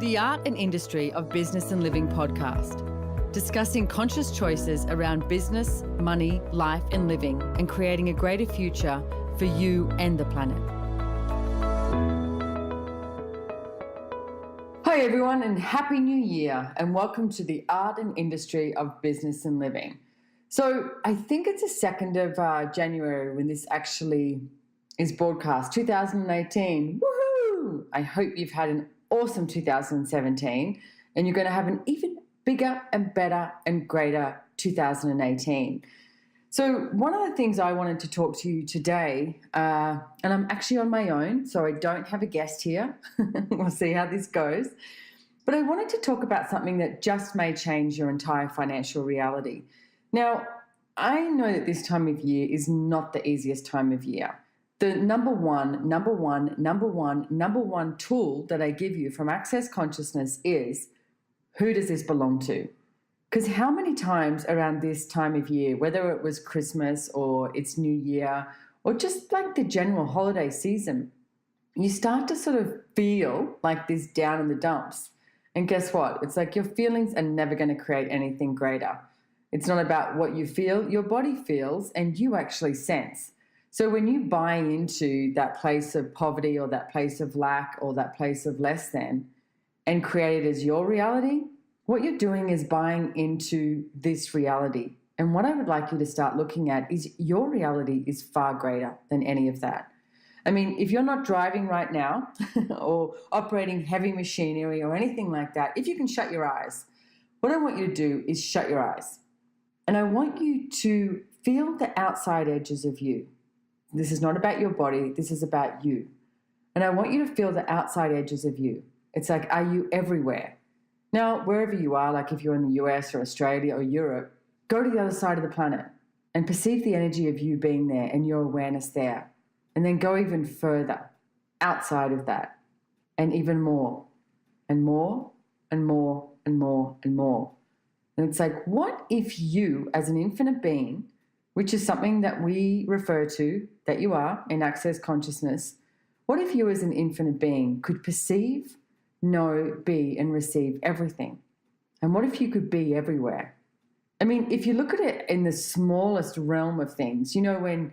The Art and Industry of Business and Living podcast, discussing conscious choices around business, money, life and living, and creating a greater future for you and the planet. Hi everyone, and Happy New Year, and welcome to the Art and Industry of Business and Living. So I think it's the 2nd of January when this actually is broadcast, 2018. Woohoo! I hope you've had an awesome 2017 and you're going to have an even bigger and better and greater 2018. So one of the things I wanted to talk to you today, and I'm actually on my own, so I don't have a guest here. We'll see how this goes. But I wanted to talk about something that just may change your entire financial reality. Now, I know that this time of year is not the easiest time of year. The number one tool that I give you from Access Consciousness is, who does this belong to? Because how many times around this time of year, whether it was Christmas or it's New Year or just like the general holiday season, you start to sort of feel like this down in the dumps. And guess what? It's like your feelings are never going to create anything greater. It's not about what you feel, your body feels and you actually sense. So when you buy into that place of poverty or that place of lack or that place of less than and create it as your reality, what you're doing is buying into this reality. And what I would like you to start looking at is your reality is far greater than any of that. I mean, if you're not driving right now or operating heavy machinery or anything like that, if you can shut your eyes, what I want you to do is shut your eyes. And I want you to feel the outside edges of you. This is not about your body. This is about you. And I want you to feel the outside edges of you. It's like, are you everywhere? Now, wherever you are, like if you're in the US or Australia or Europe, go to the other side of the planet and perceive the energy of you being there and your awareness there. And then go even further outside of that and even more and more and more and more and more. And it's like, what if you as an infinite being, which is something that we refer to, that you are in Access Consciousness, what if you as an infinite being could perceive, know, be, and receive everything? And what if you could be everywhere? I mean, if you look at it in the smallest realm of things, when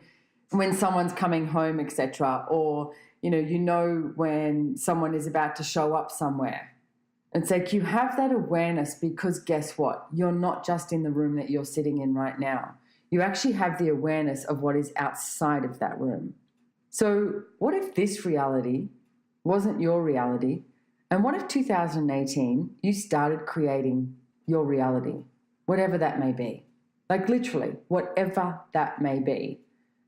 someone's coming home, etc., or, when someone is about to show up somewhere, it's like you have that awareness because guess what? You're not just in the room that you're sitting in right now. You actually have the awareness of what is outside of that room. So what if this reality wasn't your reality? And what if 2018, you started creating your reality, whatever that may be? Like literally, whatever that may be.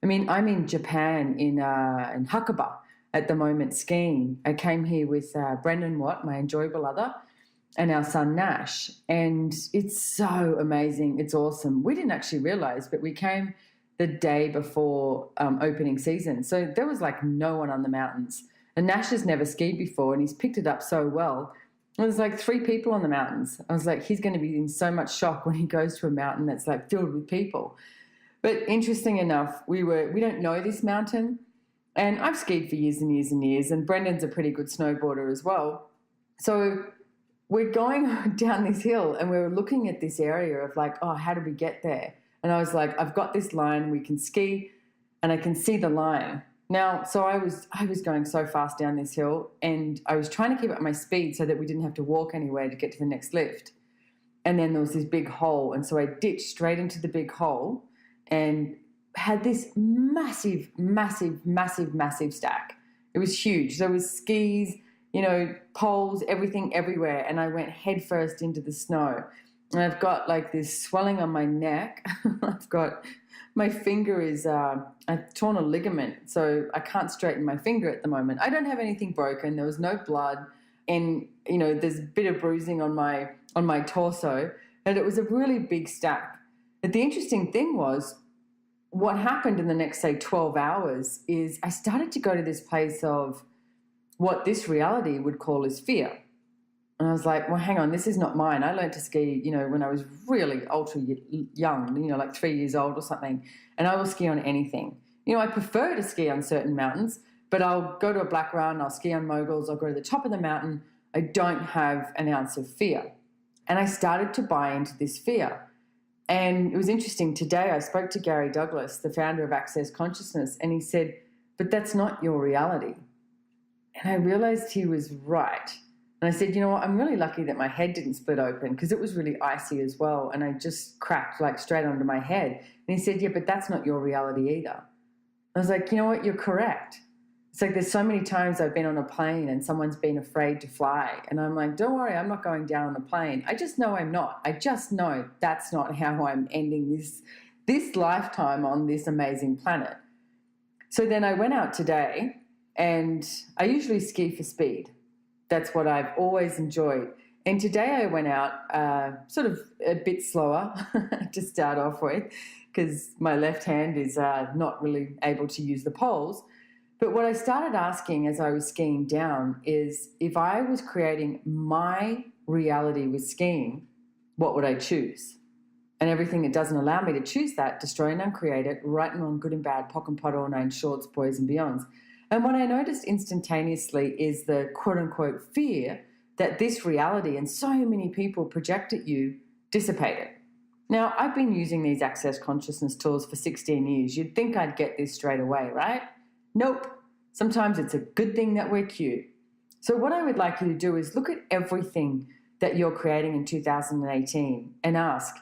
I mean, I'm in Japan in Hakuba at the moment skiing. I came here with Brendan Watt, my enjoyable other, and our son Nash, and it's so amazing. It's awesome. We didn't actually realize, but we came the day before opening season, so there was like no one on the mountains, and Nash has never skied before and he's picked it up so well. There's like 3 people on the mountains. I was like, he's going to be in so much shock when he goes to a mountain that's like filled with people. But interesting enough, we don't know this mountain, and I've skied for years and years and years, and Brendan's a pretty good snowboarder as well. So we're going down this hill and we were looking at this area of like, oh, how do we get there? And I was like, I've got this line, we can ski, and I can see the line. Now, so I was going so fast down this hill and I was trying to keep up my speed so that we didn't have to walk anywhere to get to the next lift. And then there was this big hole. And so I ditched straight into the big hole and had this massive stack. It was huge. There was skis, poles, everything everywhere. And I went headfirst into the snow. And I've got like this swelling on my neck. My finger is, I've torn a ligament. So I can't straighten my finger at the moment. I don't have anything broken. There was no blood. And, there's a bit of bruising on my torso. And it was a really big stack. But the interesting thing was, what happened in the next, say, 12 hours is I started to go to this place of what this reality would call as fear. And I was like, well, hang on, this is not mine. I learned to ski, when I was really ultra young, like 3 years old or something. And I will ski on anything. I prefer to ski on certain mountains, but I'll go to a black run, I'll ski on moguls, I'll go to the top of the mountain, I don't have an ounce of fear. And I started to buy into this fear. And it was interesting. Today I spoke to Gary Douglas, the founder of Access Consciousness, and he said, but that's not your reality. And I realized he was right. And I said, you know what, I'm really lucky that my head didn't split open because it was really icy as well. And I just cracked like straight onto my head. And he said, yeah, but that's not your reality either. I was like, you know what, you're correct. It's like there's so many times I've been on a plane and someone's been afraid to fly. And I'm like, don't worry, I'm not going down on a plane. I just know I'm not. I just know that's not how I'm ending this lifetime on this amazing planet. So then I went out today, and I usually ski for speed. That's what I've always enjoyed. And today I went out sort of a bit slower to start off with, because my left hand is not really able to use the poles. But what I started asking as I was skiing down is, if I was creating my reality with skiing, what would I choose? And everything that doesn't allow me to choose that, destroy and uncreate it, right and wrong, good and bad, POC and POD, all nine shorts, boys and beyonds. And what I noticed instantaneously is the quote-unquote fear that this reality and so many people project at you dissipated. Now, I've been using these Access Consciousness tools for 16 years. You'd think I'd get this straight away, right? Nope. Sometimes it's a good thing that we're cute. So what I would like you to do is look at everything that you're creating in 2018 and ask,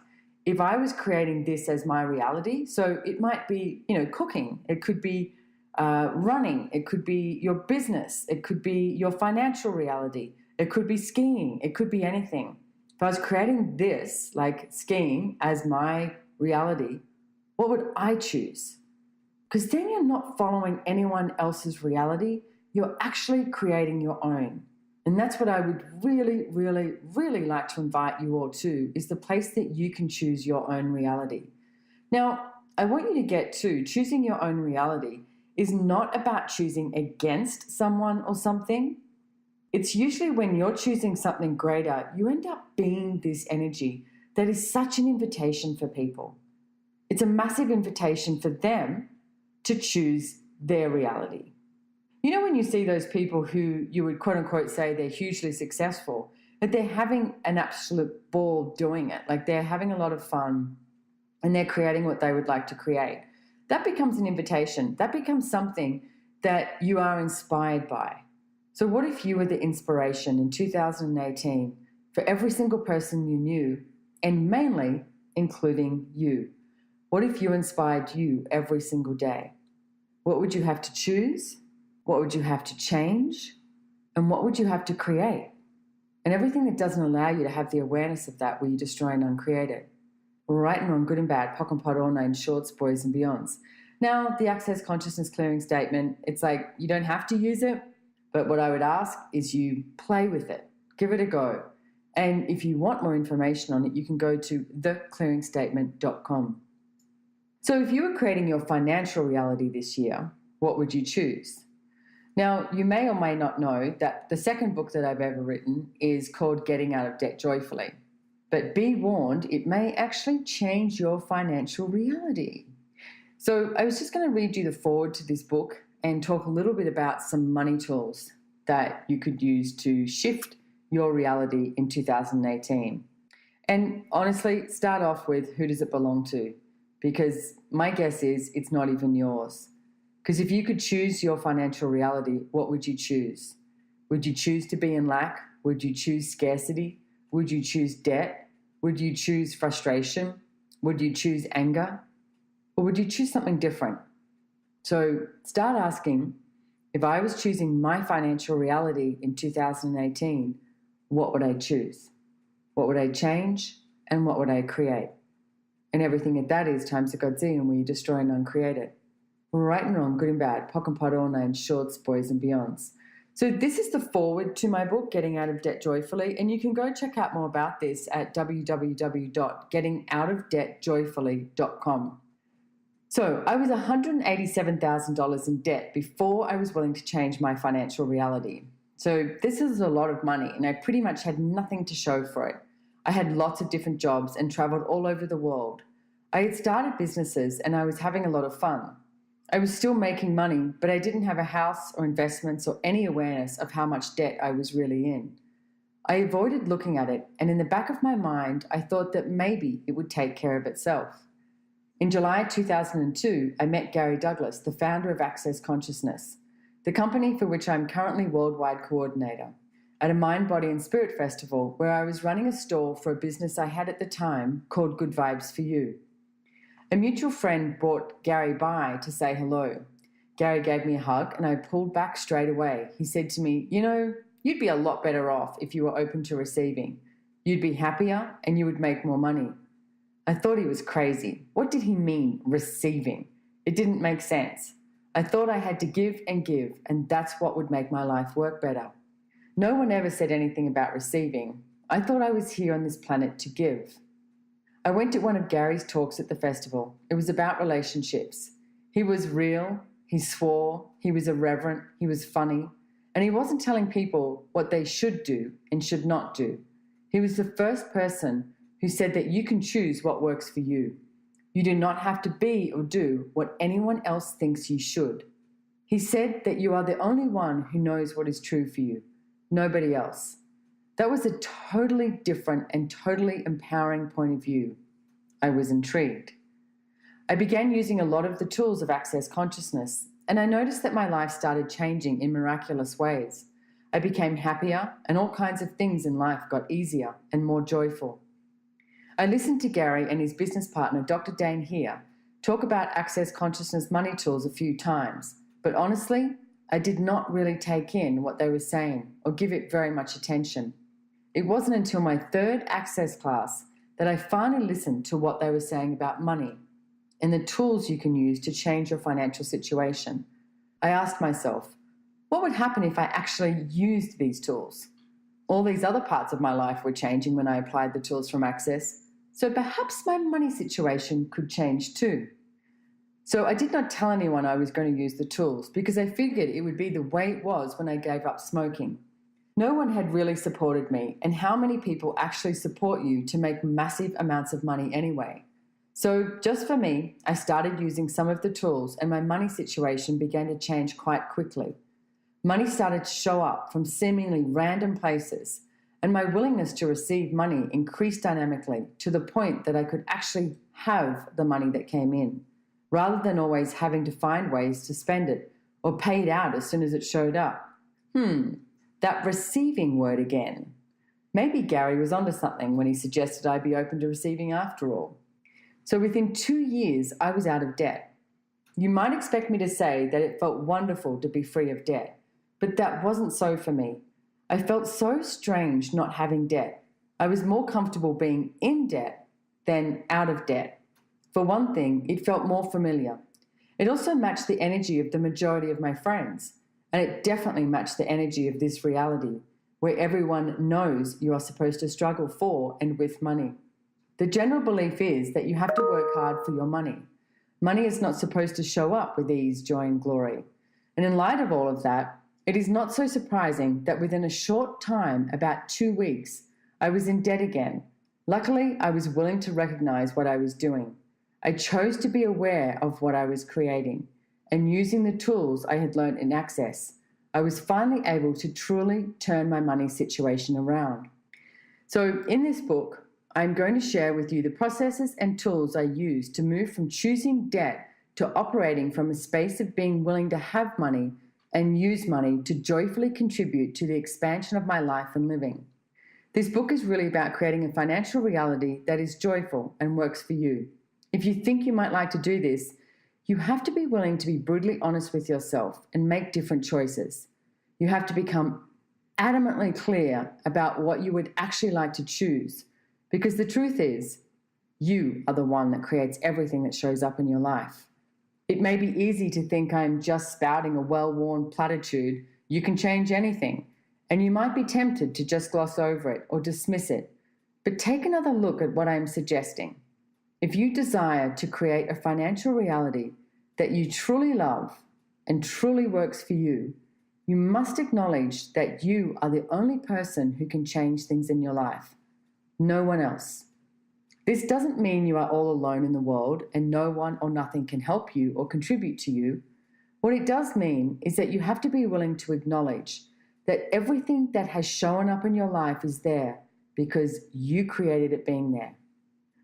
if I was creating this as my reality, so it might be, cooking, it could be running, it could be your business, it could be your financial reality, it could be skiing, it could be anything. If I was creating this, like skiing, as my reality, what would I choose? Because then you're not following anyone else's reality. You're actually creating your own. And that's what I would really, really, really like to invite you all to, is the place that you can choose your own reality. Now, I want you to get to choosing your own reality is not about choosing against someone or something. It's usually when you're choosing something greater, you end up being this energy that is such an invitation for people. It's a massive invitation for them to choose their reality. You know, when you see those people who you would quote unquote say they're hugely successful, but they're having an absolute ball doing it, like they're having a lot of fun and they're creating what they would like to create. That becomes an invitation. That becomes something that you are inspired by. So what if you were the inspiration in 2018 for every single person you knew, and mainly including you? What if you inspired you every single day? What would you have to choose? What would you have to change? And what would you have to create? And everything that doesn't allow you to have the awareness of that, will you destroy and uncreate it? Right and wrong, good and bad, POC and POD, all nine shorts, boys and beyonds. Now, the Access Consciousness Clearing Statement, it's like you don't have to use it, but what I would ask is you play with it, give it a go. And if you want more information on it, you can go to theclearingstatement.com. So if you were creating your financial reality this year, what would you choose? Now, you may or may not know that the second book that I've ever written is called Getting Out of Debt Joyfully. But be warned, it may actually change your financial reality. So I was just going to read you the foreword to this book and talk a little bit about some money tools that you could use to shift your reality in 2018. And honestly, start off with, who does it belong to? Because my guess is it's not even yours. Because if you could choose your financial reality, what would you choose? Would you choose to be in lack? Would you choose scarcity? Would you choose debt? Would you choose frustration? Would you choose anger? Or would you choose something different? So start asking, if I was choosing my financial reality in 2018, what would I choose? What would I change? And what would I create? And everything that is times a godzillion, where you destroy and uncreate it. Right and wrong, good and bad, POC and POD, all nine shorts, boys and beyonds. So this is the foreword to my book, Getting Out of Debt Joyfully, and you can go check out more about this at www.gettingoutofdebtjoyfully.com. So I was $187,000 in debt before I was willing to change my financial reality. So this is a lot of money, and I pretty much had nothing to show for it. I had lots of different jobs and traveled all over the world. I had started businesses and I was having a lot of fun. I was still making money, but I didn't have a house or investments or any awareness of how much debt I was really in. I avoided looking at it, and in the back of my mind, I thought that maybe it would take care of itself. In July 2002, I met Gary Douglas, the founder of Access Consciousness, the company for which I'm currently worldwide coordinator, at a Mind, Body and Spirit festival where I was running a store for a business I had at the time called Good Vibes for You. A mutual friend brought Gary by to say hello. Gary gave me a hug and I pulled back straight away. He said to me, you'd be a lot better off if you were open to receiving. You'd be happier and you would make more money. I thought he was crazy. What did he mean, receiving? It didn't make sense. I thought I had to give, and that's what would make my life work better. No one ever said anything about receiving. I thought I was here on this planet to give. I went to one of Gary's talks at the festival. It was about relationships. He was real, he swore, he was irreverent, he was funny, and he wasn't telling people what they should do and should not do. He was the first person who said that you can choose what works for you. You do not have to be or do what anyone else thinks you should. He said that you are the only one who knows what is true for you, nobody else. That was a totally different and totally empowering point of view. I was intrigued. I began using a lot of the tools of Access Consciousness, and I noticed that my life started changing in miraculous ways. I became happier, and all kinds of things in life got easier and more joyful. I listened to Gary and his business partner, Dr. Dane here, talk about Access Consciousness money tools a few times, but honestly, I did not really take in what they were saying or give it very much attention. It wasn't until my third Access class that I finally listened to what they were saying about money and the tools you can use to change your financial situation. I asked myself, what would happen if I actually used these tools? All these other parts of my life were changing when I applied the tools from Access, so perhaps my money situation could change too. So I did not tell anyone I was going to use the tools because I figured it would be the way it was when I gave up smoking. No one had really supported me, and how many people actually support you to make massive amounts of money anyway? So just for me, I started using some of the tools and my money situation began to change quite quickly. Money started to show up from seemingly random places, and my willingness to receive money increased dynamically to the point that I could actually have the money that came in, rather than always having to find ways to spend it or pay it out as soon as it showed up. That receiving word again. Maybe Gary was onto something when he suggested I be open to receiving after all. So within 2 years, I was out of debt. You might expect me to say that it felt wonderful to be free of debt, but that wasn't so for me. I felt so strange not having debt. I was more comfortable being in debt than out of debt. For one thing, it felt more familiar. It also matched the energy of the majority of my friends, and it definitely matched the energy of this reality, where everyone knows you are supposed to struggle for and with money. The general belief is that you have to work hard for your money. Money is not supposed to show up with ease, joy, and glory. And in light of all of that, it is not so surprising that within a short time, about 2 weeks, I was in debt again. Luckily, I was willing to recognize what I was doing. I chose to be aware of what I was creating, and using the tools I had learned in Access, I was finally able to truly turn my money situation around. So in this book, I'm going to share with you the processes and tools I used to move from choosing debt to operating from a space of being willing to have money and use money to joyfully contribute to the expansion of my life and living. This book is really about creating a financial reality that is joyful and works for you. If you think you might like to do this, you have to be willing to be brutally honest with yourself and make different choices. You have to become adamantly clear about what you would actually like to choose, because the truth is, you are the one that creates everything that shows up in your life. It may be easy to think I'm just spouting a well-worn platitude, you can change anything, and you might be tempted to just gloss over it or dismiss it. But take another look at what I'm suggesting. If you desire to create a financial reality that you truly love and truly works for you, you must acknowledge that you are the only person who can change things in your life. No one else. This doesn't mean you are all alone in the world and no one or nothing can help you or contribute to you. What it does mean is that you have to be willing to acknowledge that everything that has shown up in your life is there because you created it being there.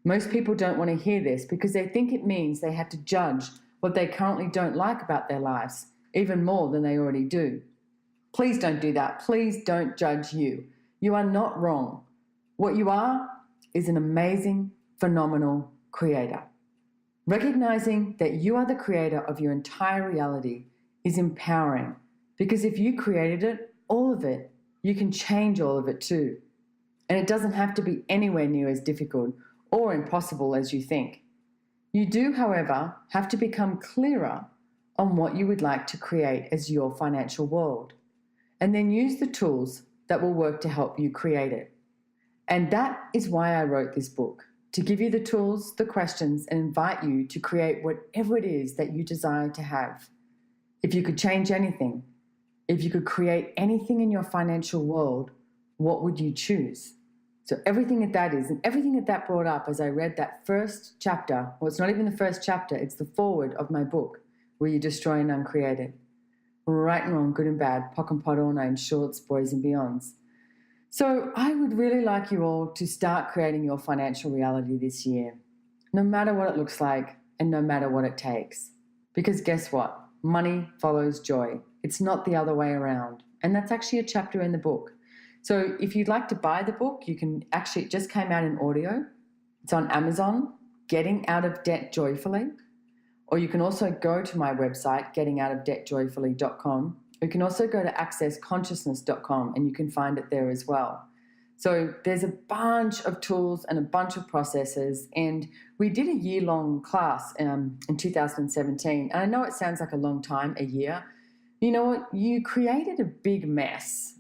Most people don't want to hear this because they think it means they have to judge what they currently don't like about their lives, even more than they already do. Please don't do that. Please don't judge you. You are not wrong. What you are is an amazing, phenomenal creator. Recognizing that you are the creator of your entire reality is empowering because if you created it, all of it, you can change all of it too. And it doesn't have to be anywhere near as difficult or impossible as you think. You do, however, have to become clearer on what you would like to create as your financial world, and then use the tools that will work to help you create it. And that is why I wrote this book, to give you the tools, the questions, and invite you to create whatever it is that you desire to have. If you could change anything, if you could create anything in your financial world, what would you choose? So everything that is, and everything that brought up as I read that first chapter, well, it's not even the first chapter, it's the foreword of my book, Where You Destroy and Uncreate It. Right and wrong, good and bad, POC and POD, all nine shorts, boys and beyonds. So I would really like you all to start creating your financial reality this year, no matter what it looks like and no matter what it takes. Because guess what? Money follows joy. It's not the other way around. And that's actually a chapter in the book. So if you'd like to buy the book, you can actually, it just came out in audio. It's on Amazon, Getting Out of Debt Joyfully. Or you can also go to my website, gettingoutofdebtjoyfully.com. You can also go to accessconsciousness.com and you can find it there as well. So there's a bunch of tools and a bunch of processes. And we did a year-long class in 2017. And I know it sounds like a long time, a year. You know what? You created a big mess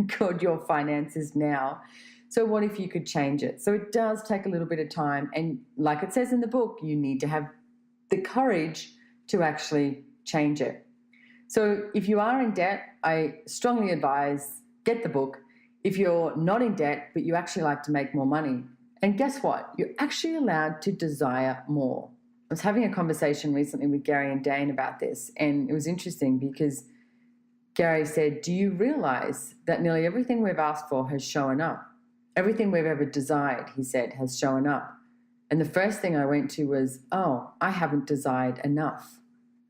called your finances now. So what if you could change it? So it does take a little bit of time. And like it says in the book, you need to have the courage to actually change it. So if you are in debt, I strongly advise get the book. If you're not in debt, but you actually like to make more money, and guess what? You're actually allowed to desire more. I was having a conversation recently with Gary and Dane about this, and it was interesting because Gary said, do you realize that nearly everything we've asked for has shown up? Everything we've ever desired, he said, has shown up. And the first thing I went to was, oh, I haven't desired enough.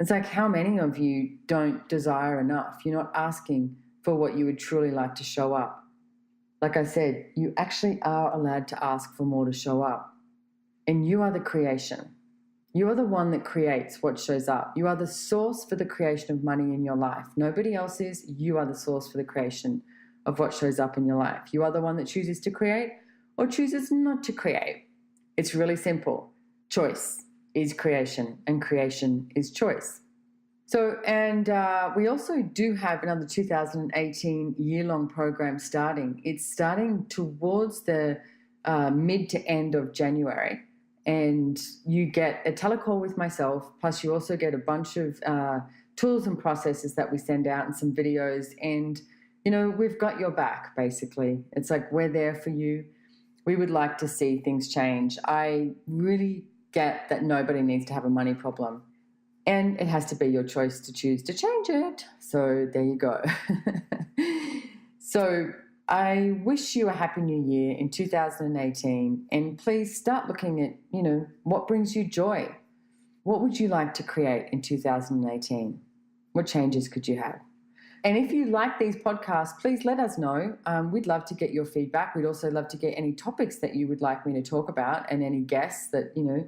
It's like, how many of you don't desire enough? You're not asking for what you would truly like to show up. Like I said, you actually are allowed to ask for more to show up. And you are the creation. You are the one that creates what shows up. You are the source for the creation of money in your life. Nobody else is. You are the source for the creation of what shows up in your life. You are the one that chooses to create or chooses not to create. It's really simple. Choice is creation, and creation is choice. So, and we also do have another 2018 year-long program starting. It's starting towards the mid to end of January, and you get a telecall with myself, plus you also get a bunch of tools and processes that we send out and some videos, and, you know, we've got your back, basically. It's like we're there for you. We would like to see things change. I really get that nobody needs to have a money problem. And it has to be your choice to choose to change it. So there you go. So I wish you a happy new year in 2018. And please start looking at, you know, what brings you joy? What would you like to create in 2018? What changes could you have? And if you like these podcasts, please let us know. We'd love to get your feedback. We'd also love to get any topics that you would like me to talk about and any guests that, you know,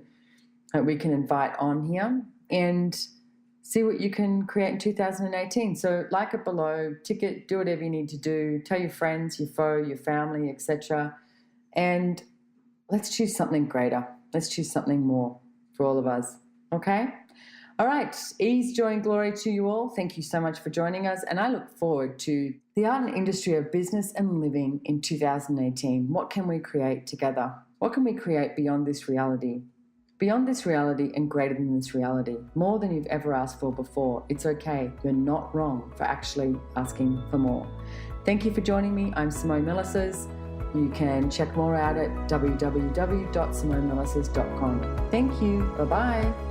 that we can invite on here, and see what you can create in 2018. So like it below, tick it, do whatever you need to do, tell your friends, your foe, your family, etc. And let's choose something greater. Let's choose something more for all of us. Okay? All right. Ease, joy, and glory to you all. Thank you so much for joining us. And I look forward to the art and industry of business and living in 2018. What can we create together? What can we create beyond this reality? Beyond this reality and greater than this reality, more than you've ever asked for before. It's okay. You're not wrong for actually asking for more. Thank you for joining me. I'm Simone Milasas. You can check more out at www.simonemilasas.com. Thank you. Bye-bye.